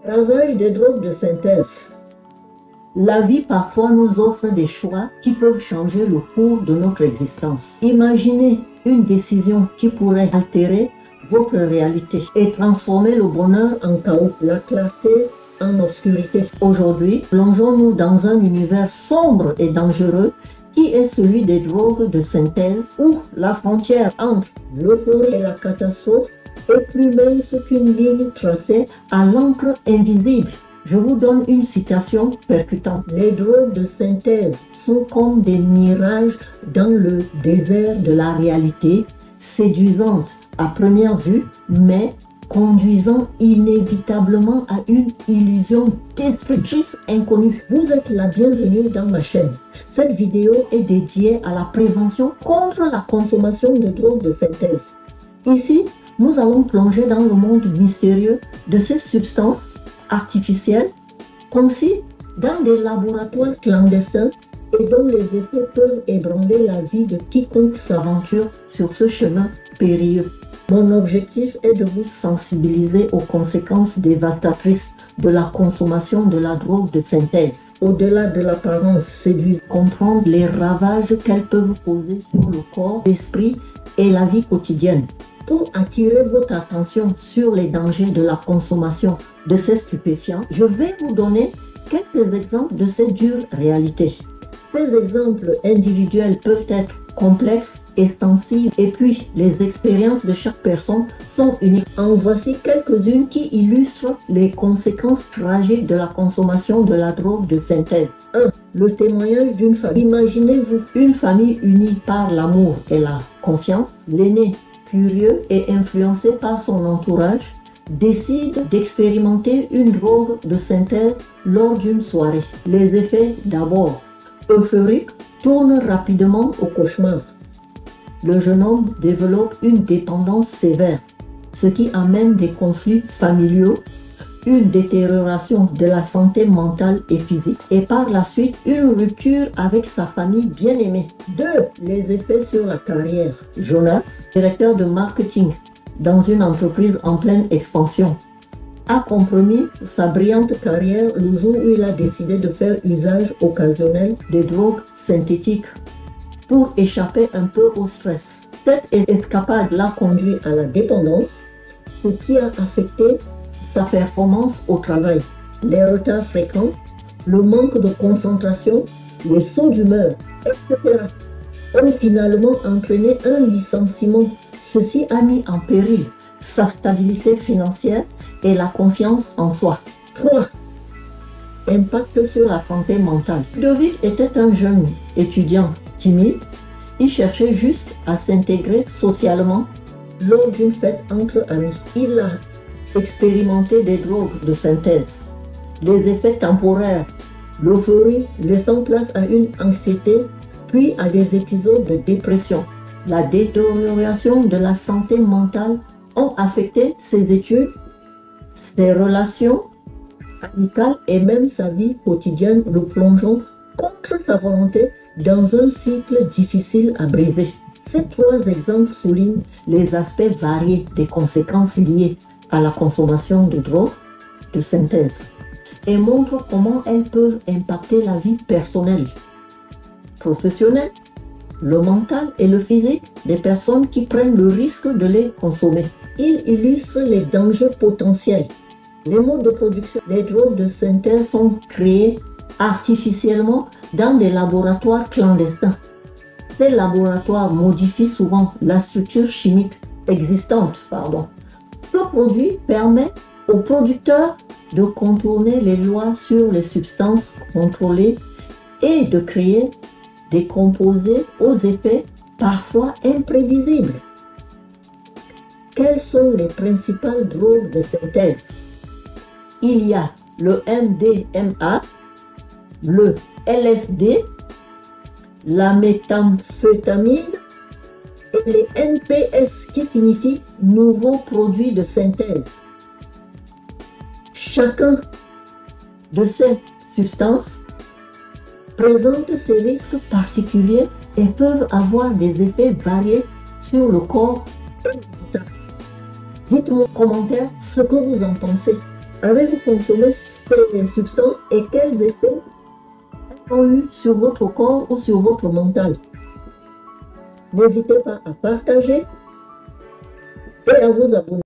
Ravage des drogues de synthèse. La vie parfois nous offre des choix qui peuvent changer le cours de notre existence. Imaginez une décision qui pourrait altérer votre réalité et transformer le bonheur en chaos, la clarté en obscurité. Aujourd'hui, plongeons-nous dans un univers sombre et dangereux qui est celui des drogues de synthèse où la frontière entre l'euphorie et la catastrophe est plus mince qu'une ligne tracée à l'encre invisible. Je vous donne une citation percutante. Les drogues de synthèse sont comme des mirages dans le désert de la réalité, séduisantes à première vue, mais conduisant inévitablement à une illusion destructrice inconnue. Vous êtes la bienvenue dans ma chaîne. Cette vidéo est dédiée à la prévention contre la consommation de drogues de synthèse. Ici, nous allons plonger dans le monde mystérieux de ces substances artificielles conçues dans des laboratoires clandestins et dont les effets peuvent ébranler la vie de quiconque s'aventure sur ce chemin périlleux. Mon objectif est de vous sensibiliser aux conséquences dévastatrices de la consommation de la drogue de synthèse. Au-delà de l'apparence séduisante, comprendre les ravages qu'elles peuvent causer sur le corps, l'esprit et la vie quotidienne. Pour attirer votre attention sur les dangers de la consommation de ces stupéfiants, je vais vous donner quelques exemples de ces dures réalités. Ces exemples individuels peuvent être complexes, extensibles, et puis les expériences de chaque personne sont uniques. En voici quelques-unes qui illustrent les conséquences tragiques de la consommation de la drogue de synthèse. 1. Le témoignage d'une famille. Imaginez-vous une famille unie par l'amour et la confiance. L'aîné, curieux et influencé par son entourage, décide d'expérimenter une drogue de synthèse lors d'une soirée. Les effets d'abord euphoriques tournent rapidement au cauchemar. Le jeune homme développe une dépendance sévère, ce qui amène des conflits familiaux, une détérioration de la santé mentale et physique et par la suite une rupture avec sa famille bien-aimée. 2. Les effets sur la carrière. Jonas, directeur de marketing dans une entreprise en pleine expansion, a compromis sa brillante carrière le jour où il a décidé de faire usage occasionnel des drogues synthétiques pour échapper un peu au stress. Cette escapade l'a conduit à la dépendance, ce qui a affecté sa performance au travail. Les retards fréquents, le manque de concentration, les sauts d'humeur, etc. ont finalement entraîné un licenciement. Ceci a mis en péril sa stabilité financière et la confiance en soi. 3. Impact sur la santé mentale. Ludovic était un jeune étudiant timide. Il cherchait juste à s'intégrer socialement lors d'une fête entre amis. Il a expérimenté des drogues de synthèse. Les effets temporaires, l'euphorie laissant place à une anxiété, puis à des épisodes de dépression. La détérioration de la santé mentale ont affecté ses études, ses relations amicales et même sa vie quotidienne, le plongeant contre sa volonté dans un cycle difficile à briser. Ces 3 exemples soulignent les aspects variés des conséquences liées à la consommation de drogues de synthèse et montrent comment elles peuvent impacter la vie personnelle, professionnelle, le mental et le physique des personnes qui prennent le risque de les consommer. Il illustre les dangers potentiels. Les modes de production des drogues de synthèse sont créés artificiellement dans des laboratoires clandestins. Ces laboratoires modifient souvent la structure chimique existante. Ce produit permet aux producteurs de contourner les lois sur les substances contrôlées et de créer des composés aux effets parfois imprévisibles. Quelles sont les principales drogues de synthèse? Il y a le MDMA, le LSD, la méthamphétamine et les NPS qui signifient nouveaux produits de synthèse. Chacun de ces substances présente ses risques particuliers et peuvent avoir des effets variés sur le corps et le mental. Dites-moi en commentaire ce que vous en pensez. Avez-vous consommé ces substances et quels effets elles ont eu sur votre corps ou sur votre mental? N'hésitez pas à partager et à vous abonner.